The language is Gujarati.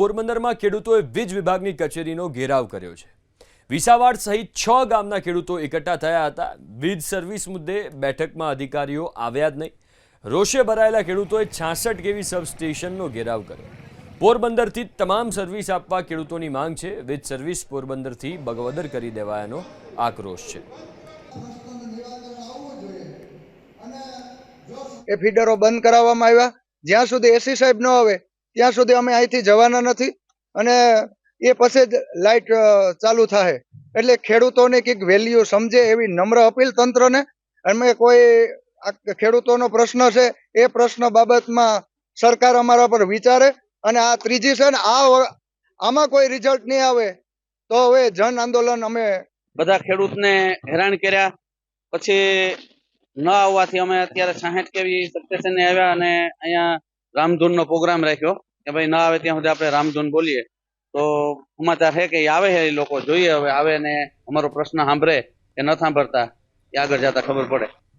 પોરબંદરમાં ખેડૂતોએ વીજ વિભાગની કચેરીનો ઘેરાવ કર્યો છે। વિસાવાડ સહિત 6 ગામના ખેડૂતો એકઠા થયા હતા। વીજ સર્વિસ મુદ્દે બેઠકમાં અધિકારીઓ આવ્યા જ નહીં। રોષે ભરાયેલા ખેડૂતોએ 66 કેવી સબસ્ટેશનનો ઘેરાવ કર્યો। પોરબંદરથી તમામ સર્વિસ આપવા ખેડૂતોની માંગ છે। વીજ સર્વિસ પોરબંદરથી બગવદર કરી દેવાયાનો આક્રોશ છે। એ ફીડરો બંધ કરાવવામાં આવ્યા। જ્યાં સુધી એસી સાહેબ ન આવે ત્યાં સુધી અમે અહીંથી જવાના નથી અને એ પછી જ લાઇટ ચાલુ થાય। એટલે ખેડૂતોને કંઈક વેલ્યુ સમજે એવી નમ્ર અપીલ તંત્રને। અમે કોઈ આ ખેડૂતોનો પ્રશ્ન છે એ પ્રશ્ન બાબતમાં સરકાર અમારા પર વિચારે અને આ ત્રીજી છે ને આમાં કોઈ રિઝલ્ટ નહીં આવે તો હવે જન આંદોલન અમે બધા ખેડૂતને હેરાન કર્યા। પછી ન આવવાથી અમે અત્યારે 66 કેવી સબસ્ટેશને આવ્યા અને અહીંયા રામધૂનનો પ્રોગ્રામ રાખ્યો કે ભાઈ ન આવે ત્યાં સુધી આપણે રામધૂન બોલીએ। તો સમાચાર છે કે એ આવે છે, એ લોકો જોઈએ હવે આવે ને અમારો પ્રશ્ન સાંભળે કે ન સાંભળતા એ આગળ જતા ખબર પડે।